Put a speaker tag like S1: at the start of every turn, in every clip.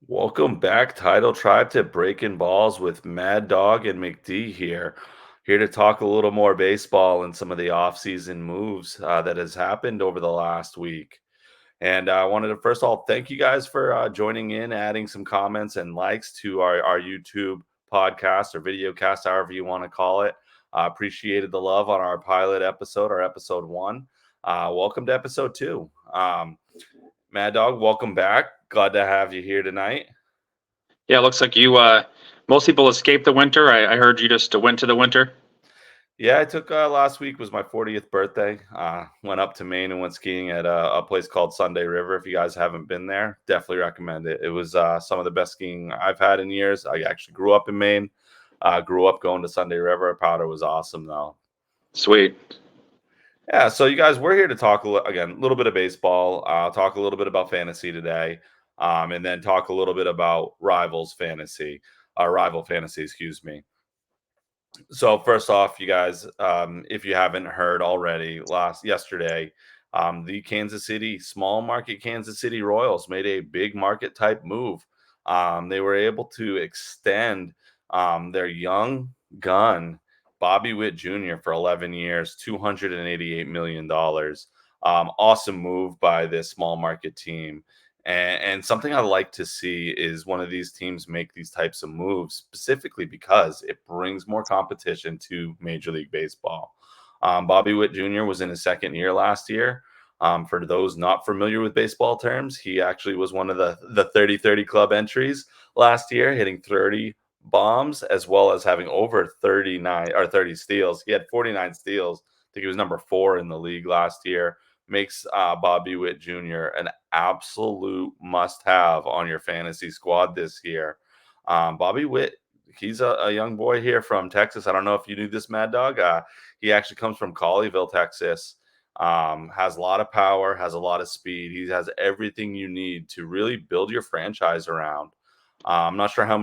S1: Welcome back, Title Tribe, to Breaking Balls with Mad Dog and McD here. Here to talk a little more baseball and some of the offseason moves that has happened over the last week. And I wanted to first of all thank you guys for joining in, adding some comments and likes to our YouTube podcast or video cast, however you want to call it. Appreciated the love on our pilot episode, our episode one. Welcome to episode two. Mad Dog, welcome back. Glad to have you here tonight.
S2: Yeah, it looks like you. Most people escape the winter. I heard you just went to the winter.
S1: Yeah, I took last week was my 40th birthday. Went up to Maine and went skiing at a place called Sunday River. If you guys haven't been there, definitely recommend it. It was some of the best skiing I've had in years. I actually grew up in Maine. Grew up going to Sunday River. Powder was awesome though.
S2: Sweet.
S1: Yeah, so you guys, we're here to talk again a little bit of baseball. Talk a little bit about fantasy today, and then talk a little bit about rival fantasy. Excuse me. So first off, you guys, if you haven't heard already, yesterday, the small market Kansas City Royals made a big market type move. They were able to extend their young gun, Bobby Witt Jr., for 11 years, $288 million. Awesome move by this small market team. And something I like to see is one of these teams make these types of moves specifically because it brings more competition to Major League Baseball. Bobby Witt Jr. was in his second year last year. For those not familiar with baseball terms, he actually was one of the 30-30 club entries last year, hitting 30 bombs as well as having over 39 or 30 steals. He had 49 steals. I think he was number 4 in the league last year. Makes Bobby Witt Jr. an absolute must-have on your fantasy squad this year. Bobby Witt, he's a young boy here from Texas. I don't know if you knew this, Mad Dog. He actually comes from Colleyville, Texas. Has a lot of power, has a lot of speed. He has everything you need to really build your franchise around. I'm not sure how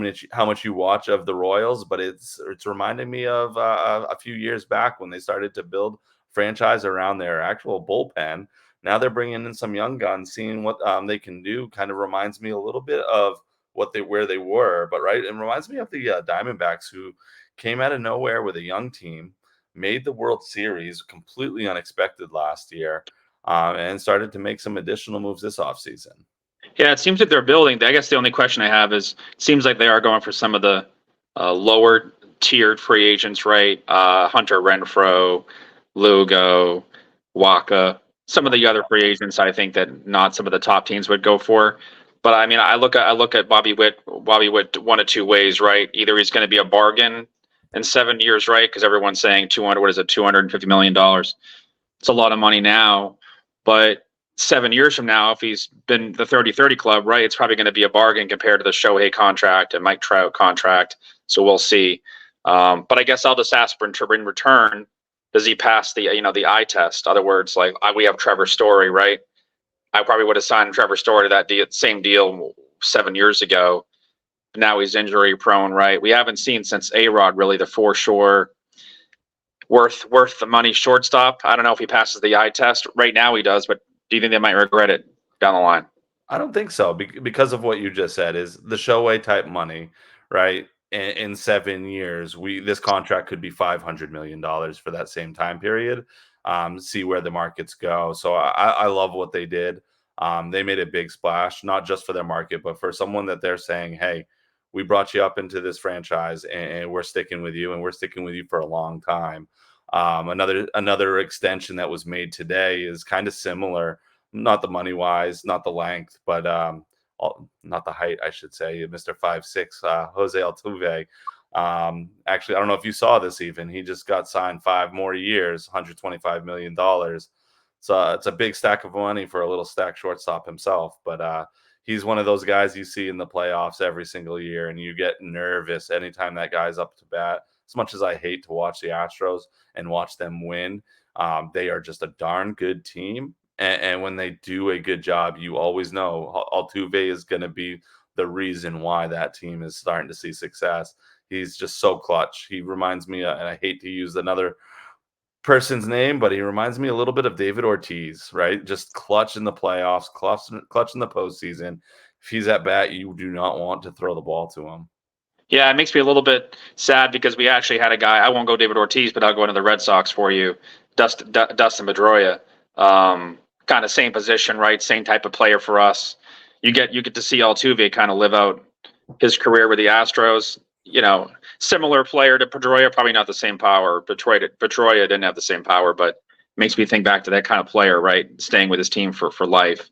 S1: much you watch of the Royals, but it's reminding me of a few years back when they started to build franchise around their actual bullpen. Now they're bringing in some young guns, seeing what they can do. Kind of reminds me a little bit of where they were, but right, it reminds me of the Diamondbacks, who came out of nowhere with a young team, made the World Series completely unexpected last year, and started to make some additional moves this offseason.
S2: Yeah, it seems like they're building. I guess the only question I have is, it seems like they are going for some of the lower tiered free agents, right? Hunter Renfro, Lugo, Waka, some of the other free agents. I think that not some of the top teams would go for. But I mean, I look at Bobby Witt one of two ways, right? Either he's going to be a bargain in 7 years, right? Because everyone's saying 200. What is it? $250 million. It's a lot of money now, but 7 years from now, if he's been the 30-30 club, right, it's probably going to be a bargain compared to the Shohei contract and Mike Trout contract. So we'll see. But I guess I'll just ask for in return, does he pass the eye test? In other words, like we have Trevor Story, right? I probably would have signed Trevor Story to that same deal 7 years ago. Now he's injury prone, right? We haven't seen since A-Rod really the foreshore worth the money shortstop. I don't know if he passes the eye test. Right now he does, but do you think they might regret it down the line?
S1: I don't think so because of what you just said is the Shohei type money, right? In 7 years, this contract could be $500 million for that same time period. See where the markets go. So I love what they did. They made a big splash, not just for their market, but for someone that they're saying, hey, we brought you up into this franchise and we're sticking with you and we're sticking with you for a long time. Another extension that was made today is kind of similar, not the money wise, not the length, but not the height, I should say. Mr. 5'6", Jose Altuve. Actually, I don't know if you saw this. Even he just got signed 5 more years, $125 million. So it's a big stack of money for a little stack shortstop himself. But he's one of those guys you see in the playoffs every single year, and you get nervous anytime that guy's up to bat. As much as I hate to watch the Astros and watch them win, they are just a darn good team. And when they do a good job, you always know Altuve is going to be the reason why that team is starting to see success. He's just so clutch. He reminds me, and I hate to use person's name, but he reminds me a little bit of David Ortiz, right? Just clutch in the playoffs, clutch in the postseason. If he's at bat, you do not want to throw the ball to him.
S2: Yeah, it makes me a little bit sad because we actually had a guy. I won't go David Ortiz, but I'll go into the Red Sox for you. Dustin Pedroia, kind of same position, right? Same type of player for us. You get to see Altuve kind of live out his career with the Astros. Similar player to Pedroia, probably not the same power. Pedroia didn't have the same power, but makes me think back to that kind of player, right? Staying with his team for life.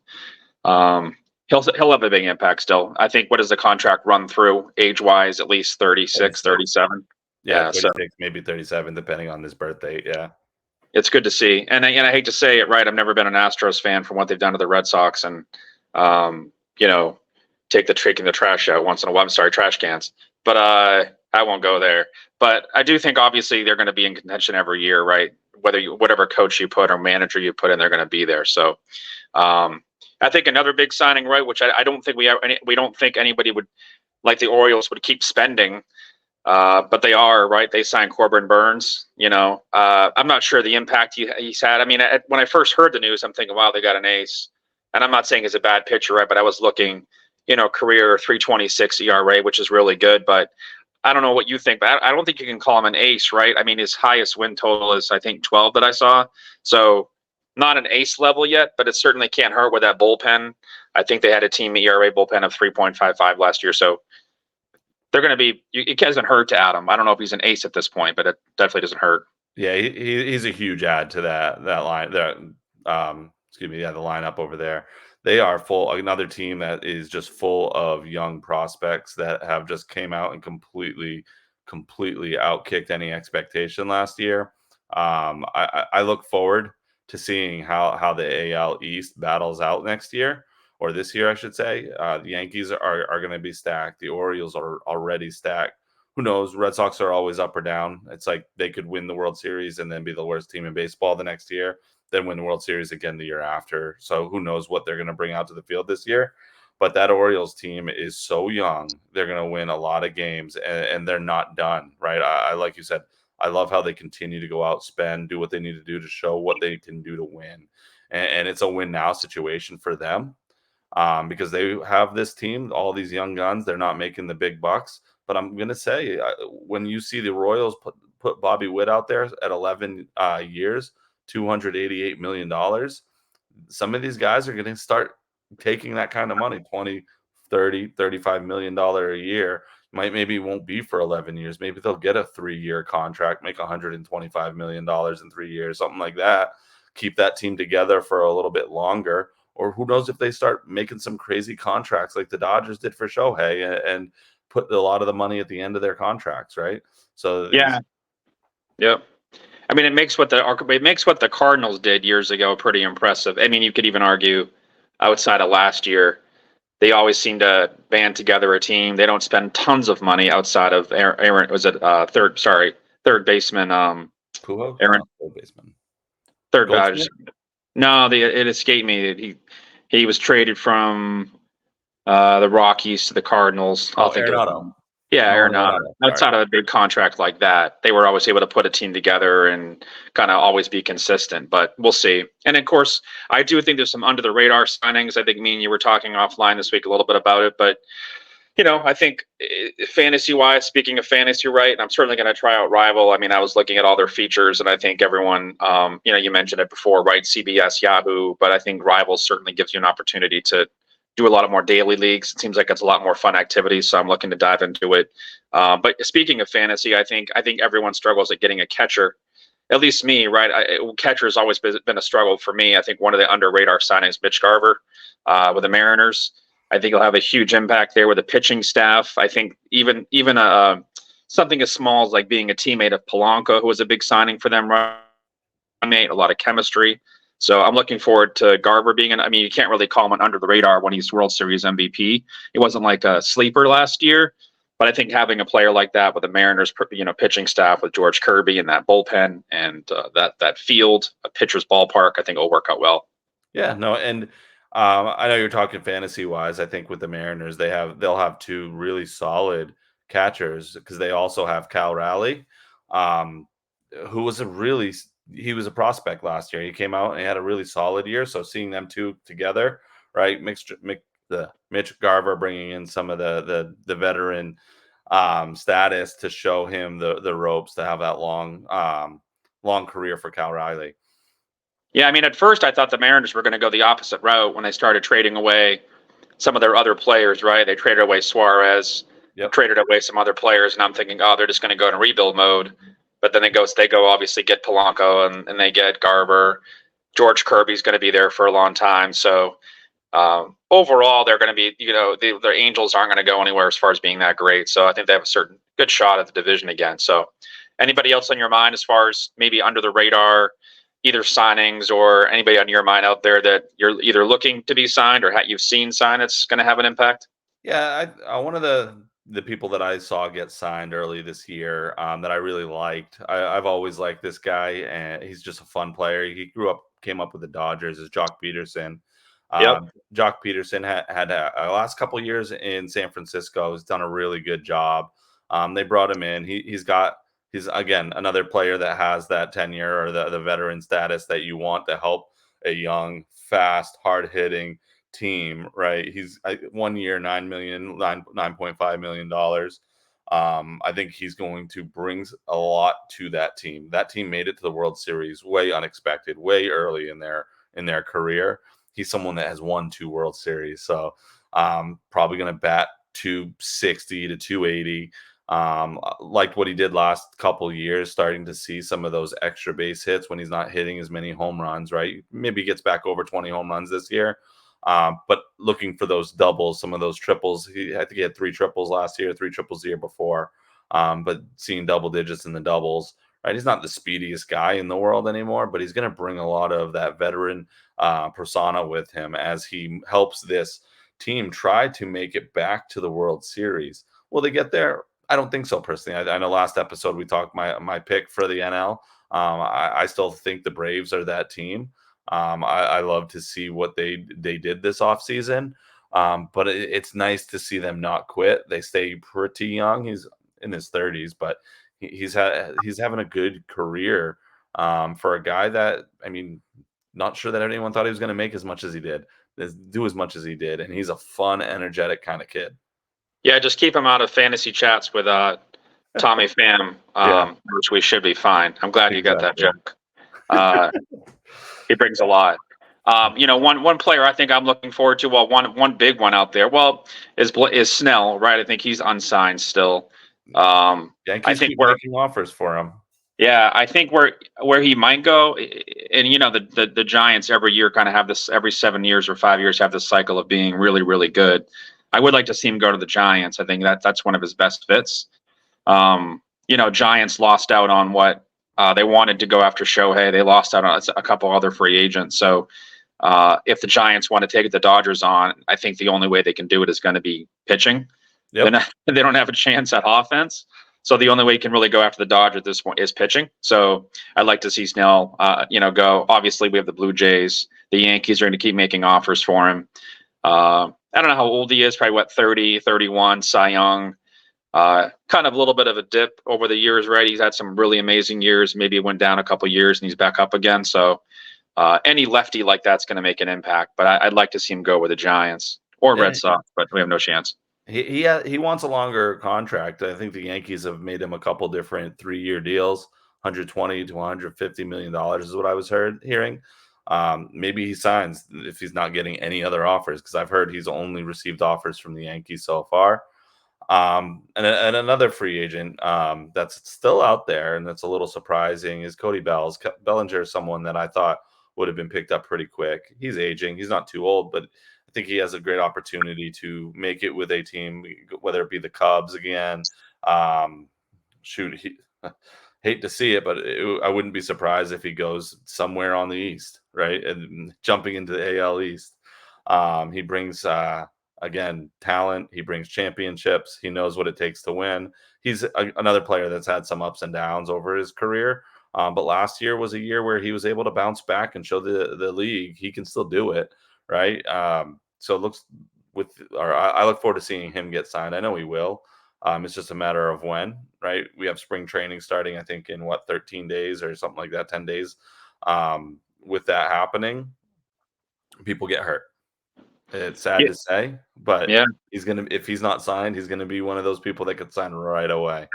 S2: Um, he'll have a big impact still. I think what does the contract run through age wise? At least 36,
S1: 36.
S2: 37.
S1: Yeah,
S2: Yeah, so
S1: 36, maybe 37, depending on his birthday. Yeah.
S2: it's good to see. And I hate to say it, right? I've never been an Astros fan from what they've done to the Red Sox, and um, you know, taking the trash out once in a while. I'm sorry, trash cans. But I won't go there. But I do think obviously they're going to be in contention every year, right? Whatever coach you put or manager you put in, they're going to be there. So um, I think another big signing, right? Which I don't think we don't think anybody would like the Orioles would keep spending. But they are, right. They signed Corbin Burns. I'm not sure the impact he's had. I mean, when I first heard the news, I'm thinking, wow, they got an ace. And I'm not saying he's a bad pitcher, right? But I was looking, career 3.26 ERA, which is really good. But I don't know what you think, but I don't think you can call him an ace, right? I mean, his highest win total is, I think, 12 that I saw. So not an ace level yet, but it certainly can't hurt with that bullpen. I think they had a team ERA bullpen of 3.55 last year. So they're going to be. It doesn't hurt to add him. I don't know if he's an ace at this point, but it definitely doesn't hurt.
S1: Yeah, he's a huge add to that line. Excuse me, yeah, the lineup over there. They are full. Another team that is just full of young prospects that have just came out and completely outkicked any expectation last year. I look forward to seeing how the AL East battles out next year, or this year, I should say. The Yankees are going to be stacked. The Orioles are already stacked. Who knows? Red Sox are always up or down. It's like they could win the World Series and then be the worst team in baseball the next year, then win the World Series again the year after. So who knows what they're going to bring out to the field this year. But that Orioles team is so young. They're going to win a lot of games, and they're not done, right? Like you said, I love how they continue to go out, spend, do what they need to do to show what they can do to win. And it's a win now situation for them, because they have this team, all these young guns. They're not making the big bucks. But I'm going to say, when you see the Royals put Bobby Witt out there at 11 years, $288 million, some of these guys are going to start taking that kind of money, 20, 30, $35 million a year. Maybe won't be for 11 years. Maybe they'll get a 3-year contract, make $125 million in 3 years, something like that. Keep that team together for a little bit longer. Or who knows if they start making some crazy contracts like the Dodgers did for Shohei and put a lot of the money at the end of their contracts, right? So
S2: Yeah. Yep. I mean, it makes what the Cardinals did years ago pretty impressive. I mean, you could even argue outside of last year, they always seem to band together a team. They don't spend tons of money outside of Aaron. Was it third baseman?
S1: Pujols,
S2: Aaron,
S1: no, third baseman,
S2: third.
S1: Goldschmidt.
S2: No, it escaped me. He was traded from the Rockies to the Cardinals. I'll
S1: Oh,
S2: think of his
S1: Arenado.
S2: name. Yeah,
S1: No,
S2: Arenado.
S1: Arenado. Sorry.
S2: Outside of a big contract like that, they were always able to put a team together and kind of always be consistent. But we'll see. And of course, I do think there's some under the radar signings. I think me and you were talking offline this week a little bit about it. But I think fantasy wise, speaking of fantasy, right? I'm certainly going to try out Rival. I mean, I was looking at all their features, and I think everyone, you mentioned it before, right? CBS, Yahoo, but I think Rival certainly gives you an opportunity to do a lot of more daily leagues. It seems like it's a lot more fun activity, so I'm looking to dive into it. But speaking of fantasy, I think everyone struggles at getting a catcher. At least me, right? Catcher has always been a struggle for me. I think one of the under radar signings, Mitch Garver, with the Mariners. I think he'll have a huge impact there with the pitching staff. I think even something as small as like being a teammate of Polanco, who was a big signing for them, runmate, a lot of chemistry. So I'm looking forward to Garver being I mean, you can't really call him an under the radar when he's World Series MVP. He wasn't like a sleeper last year, but I think having a player like that with the Mariners, pitching staff with George Kirby and that bullpen and that field, a pitcher's ballpark, I think it'll work out well.
S1: Yeah, no, and I know you're talking fantasy wise. I think with the Mariners, they'll have two really solid catchers because they also have Cal Raleigh, um, who was a really he was a prospect last year. He came out and he had a really solid year. So seeing them two together, right? Mitch Garver bringing in some of the veteran status to show him the ropes to have that long career for Cal Riley.
S2: Yeah, I mean, at first I thought the Mariners were going to go the opposite route when they started trading away some of their other players, right? They traded away Suarez,
S1: Yep.
S2: traded away some other players, and I'm thinking, oh, they're just going to go in rebuild mode. But then they go obviously get Polanco and they get Garber. George Kirby's going to be there for a long time. So overall, they're going to be, their Angels aren't going to go anywhere as far as being that great. So I think they have a certain good shot at the division again. So anybody else on your mind as far as maybe under the radar, either signings or anybody on your mind out there that you're either looking to be signed or you've seen signed that's going to have an impact?
S1: Yeah, one of the people that I saw get signed early this year that I really liked. I've always liked this guy, and he's just a fun player. Came up with the Dodgers. Is Jock Peterson.
S2: Yep.
S1: Jock Peterson had a last couple years in San Francisco. Has done a really good job. They brought him in. He's again another player that has that tenure or the veteran status that you want to help a young, fast, hard hitting team, right? He's 1 year, 9.5 million dollars. I think he's going to bring a lot to that team. That team made it to the World Series way unexpected, way early in their career. He's someone that has won 2 World Series, so probably going to bat 260 to 280. Like what he did last couple years, starting to see some of those extra base hits when he's not hitting as many home runs, right? Maybe he gets back over 20 home runs this year. But looking for those doubles, some of those triples. I think he had 3 triples last year, 3 triples the year before. But seeing double digits in the doubles, right? He's not the speediest guy in the world anymore, but he's going to bring a lot of that veteran persona with him as he helps this team try to make it back to the World Series. Will they get there? I don't think so, personally. I know last episode we talked my pick for the NL. I still think the Braves are that team. I love to see what they did this offseason. But it's nice to see them not quit. They stay pretty young. He's in his 30s, but he's having a good career for a guy that, I mean, not sure that anyone thought he was going to make as much as he did, do as much as he did. And he's a fun, energetic kind of kid.
S2: Yeah, just keep him out of fantasy chats with Tommy Pham,
S1: Yeah,
S2: which we should be fine. I'm glad you got that
S1: exactly.
S2: joke. Uh, he brings a lot. One player I think I'm looking forward to. Well, one big one out there. Well, is Snell, right? I think he's unsigned still. I
S1: Yankees
S2: think
S1: keep
S2: where
S1: making offers for him.
S2: Yeah, I think where he might go, and the Giants every year kind of have this every 7 years or 5 years have this cycle of being really really good. I would like to see him go to the Giants. I think that's one of his best fits. Giants lost out on what they wanted to go after Shohei. They lost out on a couple other free agents. So if the Giants want to take the Dodgers on, I think the only way they can do it is going to be pitching.
S1: Yep.
S2: They don't have a chance at offense. So the only way you can really go after the Dodgers at this point is pitching. So I'd like to see Snell, go. Obviously, we have the Blue Jays. The Yankees are going to keep making offers for him. I don't know how old he is, probably what, 30, 31, Cy Young. Kind of a little bit of a dip over the years, right? He's had some really amazing years. Maybe it went down a couple years and he's back up again. So any lefty like that's going to make an impact. But I'd like to see him go with the Giants or
S1: Yeah.
S2: Red Sox, but we have no chance.
S1: He wants a longer contract. I think the Yankees have made him a couple different 3-year deals, 120 to 150 million dollars is what I was hearing. Maybe he signs if he's not getting any other offers, because I've heard he's only received offers from the Yankees so far. And another free agent that's still out there and that's a little surprising is Cody Bells. Bellinger is someone that I thought would have been picked up pretty quick. He's aging. He's not too old, but I think he has a great opportunity to make it with a team, whether it be the Cubs again. Um, shoot, hate to see it, but I wouldn't be surprised if he goes somewhere on the East, right? And jumping into the AL East. He brings again talent. He brings championships. He knows what it takes to win. He's another player that's had some ups and downs over his career. But last year was a year where he was able to bounce back and show the league he can still do it, right? So it looks I look forward to seeing him get signed. I know he will. It's just a matter of when, right? We have spring training starting, I think, in 13 days or something like that, 10 days. With that happening, people get hurt. It's sad
S2: Yeah,
S1: to say, but
S2: yeah,
S1: if he's not signed, he's gonna be one of those people that could sign right away.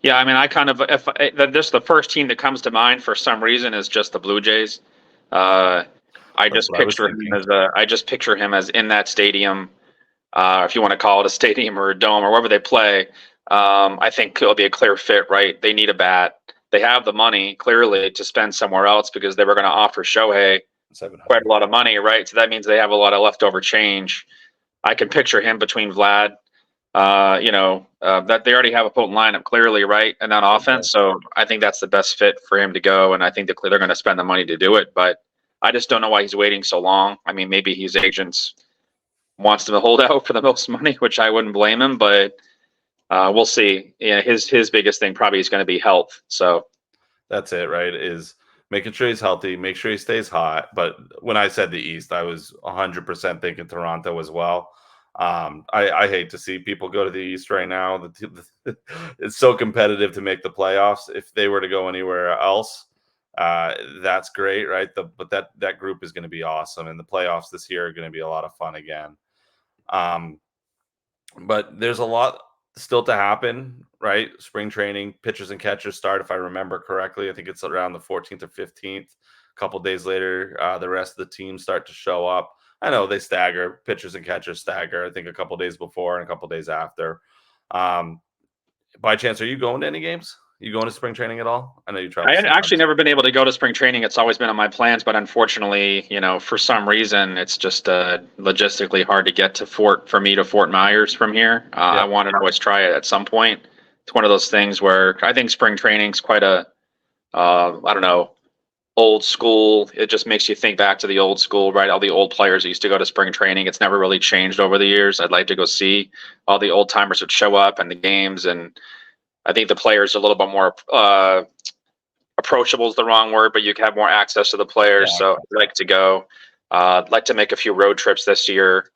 S2: yeah. I mean, I kind of if just the first team that comes to mind for some reason is just the Blue Jays. Uh,
S1: That's what I was thinking.
S2: I just picture him as in that stadium. If you want to call it a stadium or a dome or wherever they play, I think it'll be a clear fit, right? They need a bat. They have the money clearly to spend somewhere else because they were going to offer Shohei quite
S1: 700.
S2: a lot of money, right? So that means they have a lot of leftover change. I can picture him between Vlad, that they already have a potent lineup clearly, right? And on
S1: Okay.
S2: offense. So I think that's the best fit for him to go. And I think they're going to spend the money to do it. But I just don't know why he's waiting so long. I mean, maybe his agents wants to hold out for the most money, which I wouldn't blame him, but we'll see. Yeah, his biggest thing probably is going to be health. So
S1: That's it, right? Is making sure he's healthy, make sure he stays hot. But when I said the East, I was 100% thinking Toronto as well. I hate to see people go to the East right now. It's so competitive to make the playoffs. If they were to go anywhere else, that's great, right? But that group is going to be awesome, and the playoffs this year are going to be a lot of fun again. Um, but there's a lot still to happen, right? Spring training, pitchers and catchers start, if I remember correctly. I think it's around the 14th or 15th. A couple days later, the rest of the teams start to show up. I know they stagger, pitchers and catchers stagger, I think a couple days before and a couple days after. Um, by chance, are you going to any games? You going to spring training at all? I know you
S2: I
S1: travel
S2: had actually
S1: sometimes.
S2: never been able to go to spring training. It's always been on my plans, but unfortunately, for some reason, it's just logistically hard to get to Fort Myers from here. I
S1: Yep.
S2: want to always try it at some point. It's one of those things where I think spring training's quite a, I don't know, old school. It just makes you think back to the old school, right? All the old players that used to go to spring training. It's never really changed over the years. I'd like to go see all the old timers that show up and the games, and I think the players are a little bit more approachable is the wrong word, but you have more access to the players.
S1: Yeah.
S2: So I'd like to go. I'd like to make a few road trips this year.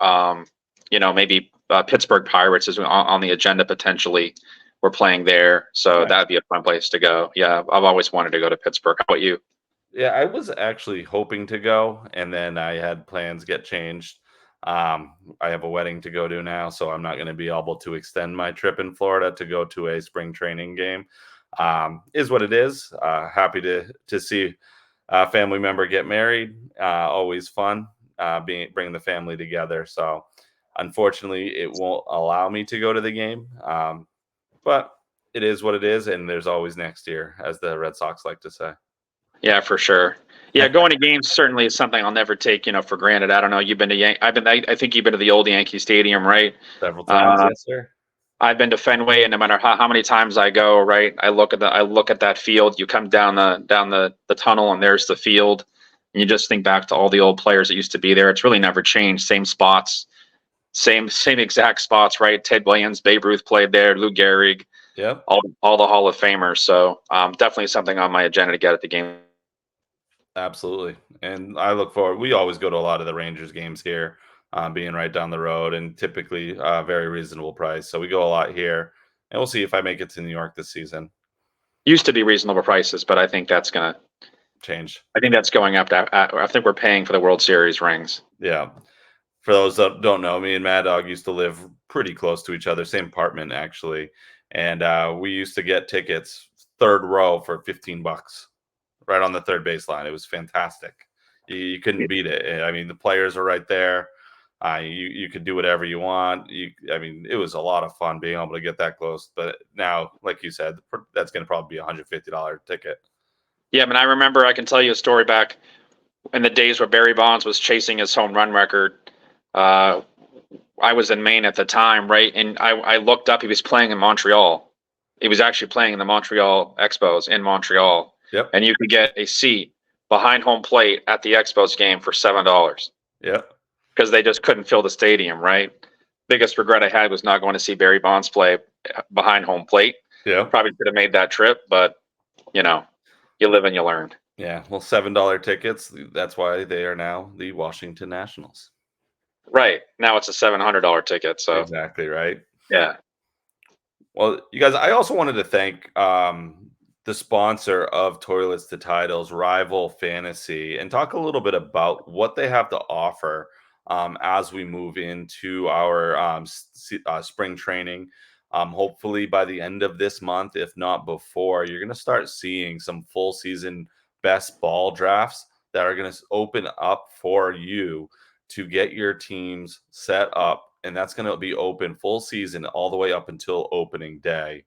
S2: Maybe Pittsburgh Pirates is on the agenda potentially. We're playing there, so
S1: Nice.
S2: that'd be a fun place to go. Yeah, I've always wanted to go to Pittsburgh. How about you?
S1: Yeah, I was actually hoping to go, and then I had plans get changed. I have a wedding to go to now, so I'm not going to be able to extend my trip in Florida to go to a spring training game. Is what it is. Happy to see a family member get married. Always fun bringing the family together. So, unfortunately, it won't allow me to go to the game. But it is what it is, and there's always next year, as the Red Sox like to say.
S2: Yeah, for sure. Yeah, going to games certainly is something I'll never take, for granted. I don't know. You've been to I think you've been to the old Yankee Stadium, right?
S1: Several times,
S2: Uh,
S1: yes, sir.
S2: I've been to Fenway, and no matter how many times I go, right, I look at that field. You come down the tunnel, and there's the field, and you just think back to all the old players that used to be there. It's really never changed. Same spots, same exact spots, right? Ted Williams, Babe Ruth played there, Lou Gehrig,
S1: Yep,
S2: all the Hall of Famers. So definitely something on my agenda to get at the game.
S1: absolutely. And I look forward. We always go to a lot of the Rangers games here, being right down the road, and typically very reasonable price. So we go a lot here, and we'll see if I make it to New York this season.
S2: Used to be reasonable prices, but
S1: Change.
S2: I think that's going up. I think we're paying for the World Series rings.
S1: Yeah. For those that don't know, me and Mad Dog used to live pretty close to each other, same apartment actually, and we used to get tickets third row for $15, right on the third baseline. It was fantastic. You couldn't beat it. I mean, the players are right there. You could do whatever you want. I mean, it was a lot of fun being able to get that close. But now, like you said, that's going to probably be $150 ticket.
S2: Yeah, I mean, I remember I can tell you a story back in the days where Barry Bonds was chasing his home run record. Uh, I was in Maine at the time, right? And I looked up, he was playing in Montreal. He was actually playing in the Montreal Expos in Montreal.
S1: Yep.
S2: And you could get a seat behind home plate at the Expos game for $7
S1: Yep.
S2: because they just couldn't fill the stadium, right? Biggest regret I had was not going to see Barry Bonds play behind home plate.
S1: Yep.
S2: Probably could have made that trip, but you know, you live and you learn.
S1: Yeah. Well, $7 tickets. That's why they are now the Washington Nationals.
S2: Right. Now it's a $700 ticket. So
S1: Exactly right.
S2: yeah.
S1: Well, you guys, I also wanted to thank the sponsor of Toilets to Titles, Rival Fantasy, and talk a little bit about what they have to offer as we move into our spring training. Hopefully, by the end of this month, if not before, you're going to start seeing some full season best ball drafts that are going to open up for you to get your teams set up, and that's going to be open full season all the way up until opening day.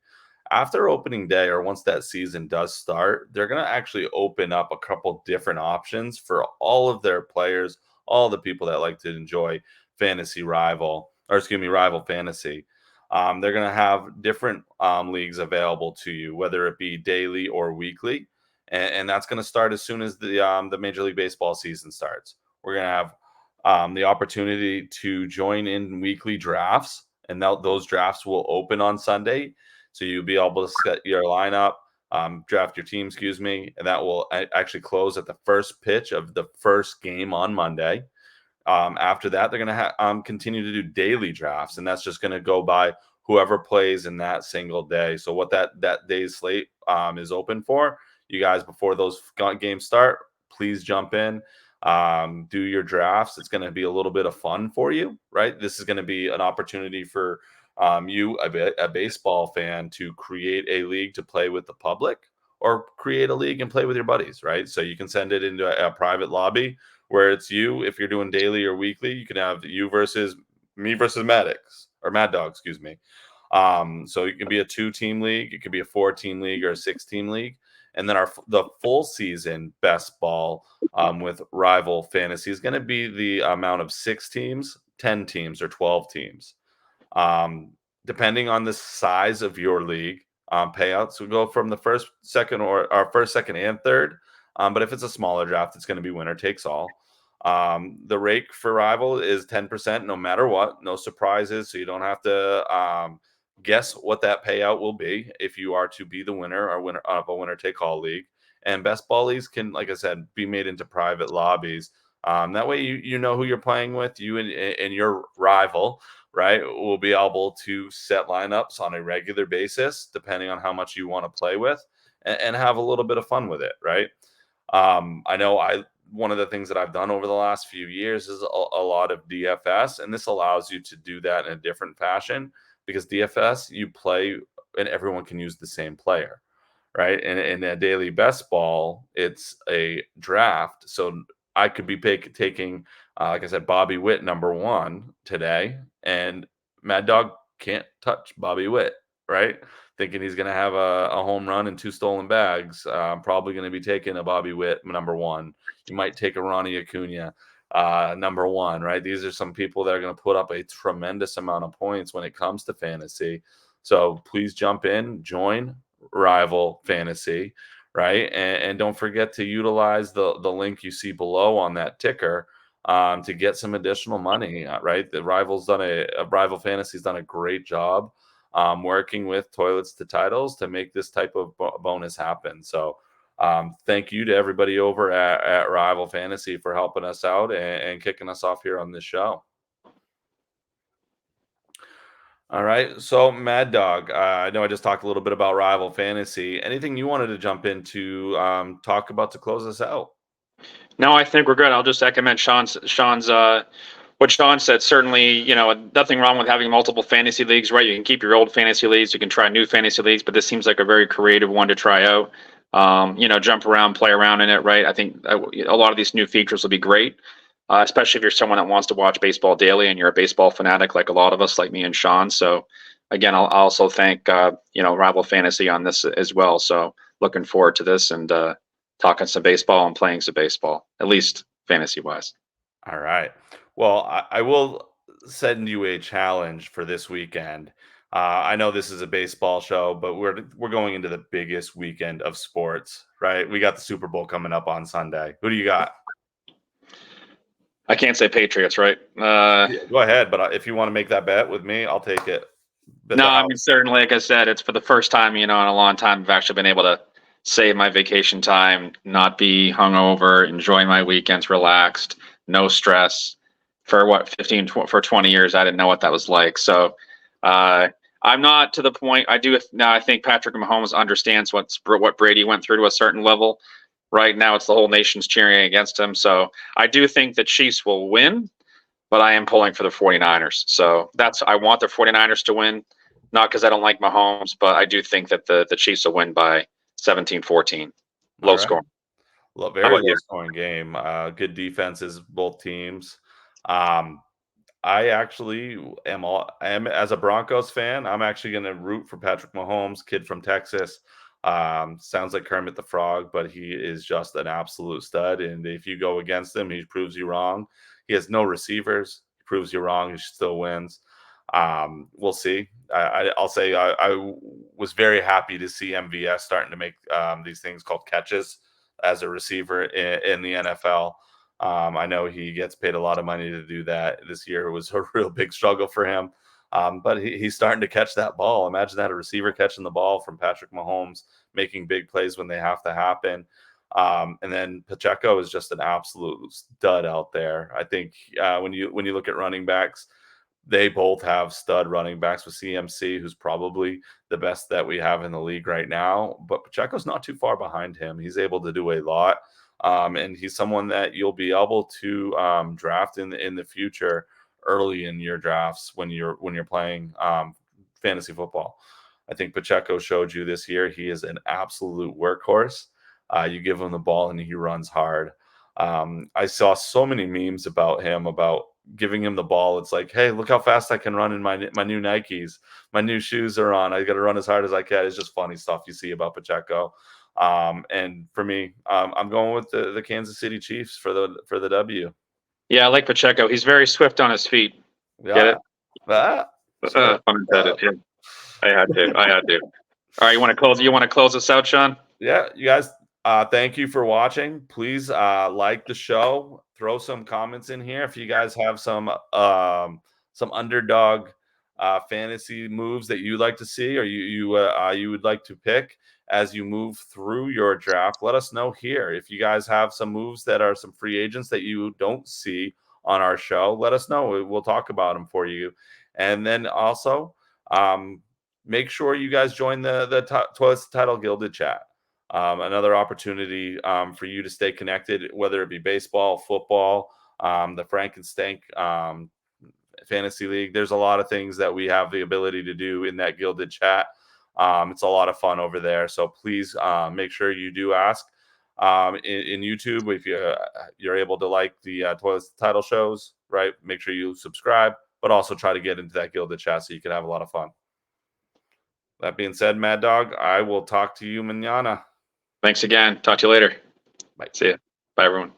S1: After opening day, or once that season does start, they're going to actually open up a couple different options for all of their players, all the people that like to enjoy rival fantasy. They're going to have different leagues available to you, whether it be daily or weekly, and that's going to start as soon as the Major League Baseball season starts. We're going to have the opportunity to join in weekly drafts, and those drafts will open on Sunday. So you'll be able to set your lineup, draft your team, excuse me, and that will actually close at the first pitch of the first game on Monday. After that, they're going to continue to do daily drafts, and that's just going to go by whoever plays in that single day. So what that day's slate is open for, you guys, before those games start, please jump in, do your drafts. It's going to be a little bit of fun for you, right? This is going to be an opportunity for a baseball fan, to create a league to play with the public, or create a league and play with your buddies, right? So you can send it into a private lobby where it's you. If you're doing daily or weekly, you can have you versus me versus Maddox or Mad Dog, excuse me. So it can be a 2-team league, it could be a 4-team league, or a 6-team league. And then the full season best ball with Rival Fantasy is going to be the amount of 6 teams, 10 teams, or 12 teams. Depending on the size of your league, payouts will go from the first, second, and third. But if it's a smaller draft, it's going to be winner takes all. The rake for Rival is 10%, no matter what, no surprises. So you don't have to guess what that payout will be if you are to be the winner of a winner take all league. And best ball leagues can, like I said, be made into private lobbies. That way you know who you're playing with, you and your rival, right? Will be able to set lineups on a regular basis, depending on how much you want to play with, and have a little bit of fun with it, right? I know one of the things that I've done over the last few years is a lot of DFS, and this allows you to do that in a different fashion, because DFS, you play and everyone can use the same player, right? And in a daily best ball, it's a draft. So I could be taking, like I said, Bobby Witt #1 today, and Mad Dog can't touch Bobby Witt, right? Thinking he's going to have a home run and 2 stolen bags. I'm probably going to be taking a Bobby Witt #1. You might take a Ronnie Acuna #1, right? These are some people that are going to put up a tremendous amount of points when it comes to fantasy. So please jump in, join Rival Fantasy, right? And don't forget to utilize the link you see below on that ticker to get some additional money, right? The Rival Fantasy's done a great job working with Toilets to Titles to make this type of bonus happen. So thank you to everybody over at Rival Fantasy for helping us out and kicking us off here on this show. All right. So, Mad Dog, I know I just talked a little bit about Rival Fantasy. Anything you wanted to jump into, talk about to close us out?
S2: No, I think we're good. I'll just echo Sean's what Sean said. Certainly, nothing wrong with having multiple fantasy leagues, right? You can keep your old fantasy leagues, you can try new fantasy leagues, but this seems like a very creative one to try out. Jump around, play around in it, right? I think a lot of these new features will be great, especially if you're someone that wants to watch baseball daily and you're a baseball fanatic like a lot of us, like me and Sean. So, again, I'll also thank Rival Fantasy on this as well. So, looking forward to this and talking some baseball and playing some baseball, at least fantasy wise.
S1: All right. Well, I will send you a challenge for this weekend. I know this is a baseball show, but we're going into the biggest weekend of sports, right? We got the Super Bowl coming up on Sunday. Who do you got?
S2: I can't say Patriots, right?
S1: Yeah, go ahead, but if you want to make that bet with me, I'll take it.
S2: No, I mean, certainly, like I said, it's for the first time, in a long time, I've actually been able to save my vacation time, not be hungover, enjoy my weekends relaxed, no stress. For 20 years, I didn't know what that was like. So, I'm not to the point. I do now. I think Patrick Mahomes understands what Brady went through to a certain level. Right now, it's the whole nation's cheering against him. So I do think the Chiefs will win, but I am pulling for the 49ers. So I want the 49ers to win, not because I don't like Mahomes, but I do think that the Chiefs will win by 17-14.
S1: All
S2: Low
S1: right.
S2: score. How
S1: Very
S2: about
S1: low
S2: you?
S1: scoring game. Good defenses, both teams. Um, I actually am as a Broncos fan. I'm actually going to root for Patrick Mahomes, kid from Texas. Sounds like Kermit the Frog, but he is just an absolute stud. And if you go against him, he proves you wrong. He has no receivers. He proves you wrong. He still wins. We'll see. I'll say I was very happy to see MVS starting to make these things called catches as a receiver in the NFL. I know he gets paid a lot of money to do that. This year was a real big struggle for him. But he's starting to catch that ball. Imagine that, a receiver catching the ball from Patrick Mahomes, making big plays when they have to happen. And then Pacheco is just an absolute stud out there. I think when you look at running backs, they both have stud running backs with CMC, who's probably the best that we have in the league right now. But Pacheco's not too far behind him. He's able to do a lot. And he's someone that you'll be able to draft in the future, early in your drafts when you're playing fantasy football. I think Pacheco showed you this year he is an absolute workhorse. You give him the ball and he runs hard. I saw so many memes about him, about giving him the ball. It's like, hey, look how fast I can run in my new Nikes. My new shoes are on. I got to run as hard as I can. It's just funny stuff you see about Pacheco. And for me, I'm going with the Kansas City Chiefs for the W.
S2: Yeah, I like Pacheco. He's very swift on his feet. Get
S1: Yeah.
S2: it?
S1: Ah, shut
S2: Pun intended.
S1: up.
S2: Yeah, I had to. I had to. All right, you want to close? You want to close us out, Sean?
S1: Yeah, you guys, thank you for watching. Please like the show. Throw some comments in here if you guys have some underdog fantasy moves that you'd like to see, or you would like to pick as you move through your draft. Let us know here. If you guys have some moves that are some free agents that you don't see on our show, let us know. We'll talk about them for you. And then also, make sure you guys join the Toilets Title Gilded chat. Another opportunity for you to stay connected, whether it be baseball, football, the Frankenstank fantasy league. There's a lot of things that we have the ability to do in that gilded chat. It's a lot of fun over there. So please make sure you do ask in YouTube if you're able to like the Toilets Title shows, right? Make sure you subscribe, but also try to get into that gilded chat so you can have a lot of fun. That being said, Mad Dog, I will talk to you manana.
S2: Thanks again. Talk to you later.
S1: Bye.
S2: See ya. Bye, everyone.